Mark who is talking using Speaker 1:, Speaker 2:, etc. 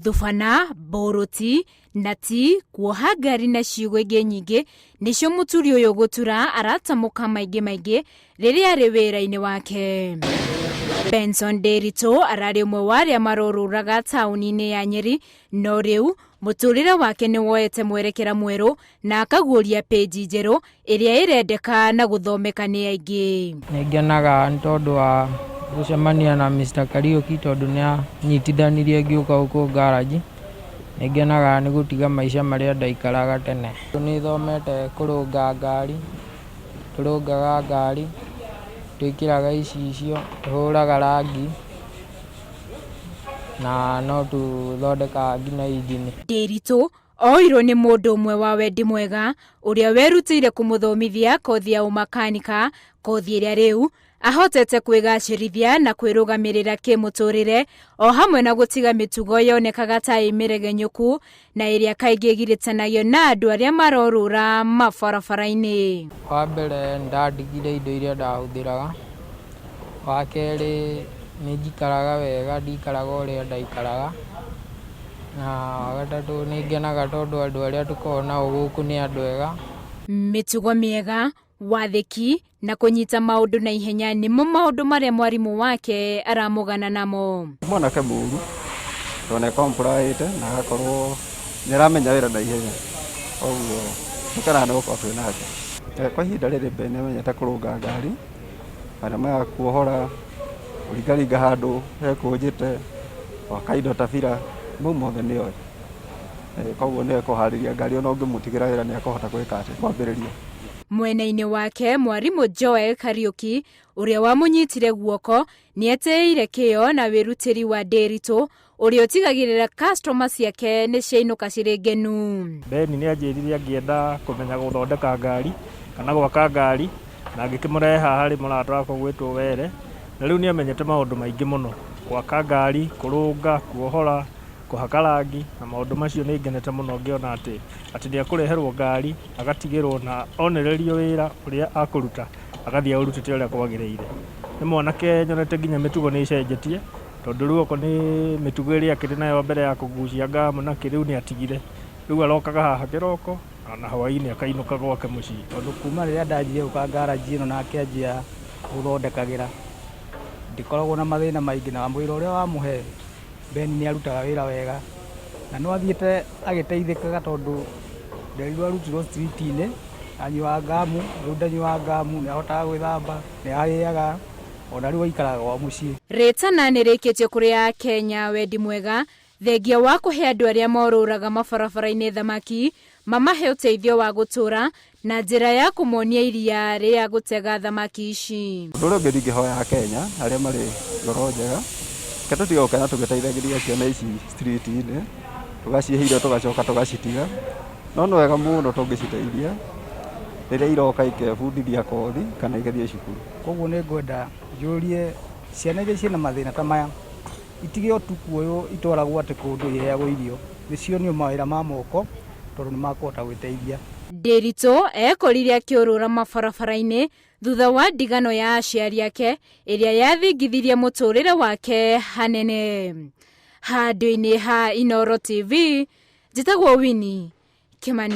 Speaker 1: Thubana, boroti, nati, kuoha ngari na ciugo ingĩ nyingĩ nĩcio mũturi ũyũ gũtura aratamuka maingĩ rĩrĩa arĩ wĩra-inĩ wake. Benson Nderitu ararĩ ũmwe wa arĩa marorũraga taũni-inĩ ya Nyeri, no rĩu mũtũrĩre wake nĩ woete mwerekera mwerũ na akaguũria pĩnji njerũ ĩrĩa ĩrendeka na gũthomeka nĩ aingĩ.
Speaker 2: Nĩngenaga nĩ tondũ wa gũcemania na Mr. Kariuki tondũ nĩ anyitithanirie ngĩũka gũkũ ngaraji. Nĩngenaga nĩ gũtiga maica marĩa ndaikaraga tene. Nĩthomete kũrũnga ngari, tũrũngaga ngari, twĩkĩraga icicio, tũhũraga rangi na no tũthondekaga nginya injini.
Speaker 1: Nderitu oirwo nĩ mũndũ ũmwe wa wendi mwega ũrĩa werutĩire kũmũthomithia kothi ya ũmakanika, kothi ĩrĩa rĩu ahotete kwĩgacĩrithia na kwĩrũgamĩrĩra kĩmũtũrĩre o hamwe na gũtiga mĩtugo yonekaga ta ĩmĩregenyũku na ĩrĩa kaingĩ ĩgirithanagio na andũ arĩa marorũra mabarabara-inĩ.
Speaker 2: Wa mbere ndandigire indo iria ndahũthĩraga. Wa kerĩ nĩ njikaraga wega, ndikaraga ũrĩa ndaikaraga. Na wa gatatũ nĩ ngenaga tondũ andũ arĩa tũkoragwo nao gũkũ nĩ andũ ega.
Speaker 1: Mĩtugo mĩega, wathĩki na kũnyita maũndũ na ihenya nĩmo maũndũ marĩa mwarimũ wake aramũgana namo.
Speaker 3: Mwanake mũru tondũ nĩkomplaĩte na agakorwo nĩaramenya wĩra na ihenya, koguo tũkena nĩ gũkorwo twĩ nake. Kwa ihinda rĩrĩ Ben nĩamenyete kũrũnga ngari, kana maya kuohora, kũringaringa handũ hekũnjĩte, gwaka indo ta bara, mau mothe nĩoĩ. Koguo nĩoĩ kũharĩria ngari ona ũngĩmũtigĩra wĩra nĩekũhota gwĩka atĩ kwambĩrĩria.
Speaker 1: Mwena-inĩ wake mwarimũ Joel Kariuki ũrĩa wamũnyitire guoko nĩetĩĩire kĩyo na wĩrutĩri wa Nderitu ũrĩa ũtigagĩrĩra customer ciake nĩ ciainũka cirĩ ngenu.
Speaker 4: Ben nĩanjĩrire angĩenda kũmenya gũthondeka ngari kana gwaka ngari na ngĩkĩmũrehe haha harĩ mũrata wakwa gwĩtwo Were, na rĩu nĩamenyete maũndũ maingĩ mũno: gwaka ngari, kũrũnga, kuohora, kũhaka rangi, na maũndũ macio nĩ ngenete mũno ngĩona atĩ nĩakũreherwo ngari agatigĩrwo na onererio wĩra ũrĩa akũruta agathiĩ aũrutĩte ũrĩa kwagĩrĩire. Nĩ mwanake nyonete nginya mĩtugo nĩ ĩcenjetie tondũ rĩu okorwo nĩ mĩtugo ĩrĩa akĩrĩ nayo mbere ya kũgucia ngamu na kĩrĩu nĩatigire. Rĩu arokaga haha kĩroko na hwaĩ-inĩ akainũka gwake mũciĩ.
Speaker 5: Tondũ kuma rĩrĩa ndanjire gũka ngaraji ĩno na akĩanjia gũthondekagĩra, ndikoragwo na mathĩna maingĩ na wĩra ũrĩa wamũhe Ben nĩarutaga wĩra wega na no athiĩte agĩteithĩkaga tondũ nderirwo arutirwo street-inĩ anyuaga ngamu, rĩu ndanyuaga ngamu, nĩahotaga gwĩthamba, nĩarĩaga, ona rĩu aikaraga gwa mũciĩ.
Speaker 1: Rĩtana nĩrĩkĩtio kũrĩ Akenya wendi mwega thengia wa kũhe andũ arĩa morũraga mabarabara-inĩ thamaki mamahe ũteithio wa gũtũra na njĩra ya kũmonia iria rĩa gũtega thamaki ici.
Speaker 3: Ũndũ ũrĩa ũngĩ ndingĩhoya Akenya arĩa marĩ ngoro njega, tũtige gũkena tũgĩteithagĩria ciana ici street-inĩ, tũgacihe irio tũgacoka tũgacitiga. No nĩ wega mũno tũngĩciteithia rĩrĩa iroka ikebundithia kothi kana igathiĩ cukuru.
Speaker 5: Koguo nĩ ngwenda njũrie ciana iria ciĩna mathĩna ta maya itige ũtukũ ũyũ itwaragwo atĩ kũndũ iheagwo irio, nĩcionio mawĩra ma moko tondũ nĩmakũhota gwĩteithia.
Speaker 1: Nderitu ekũrire akĩũrũra mabarabara-inĩ thutha wa ndigano ya aciari ake ĩrĩa yathingithirie mũtũrĩre wake hanene. Handũ-inĩ ha Inooro TV, njĩtagwo Winnie Kimani.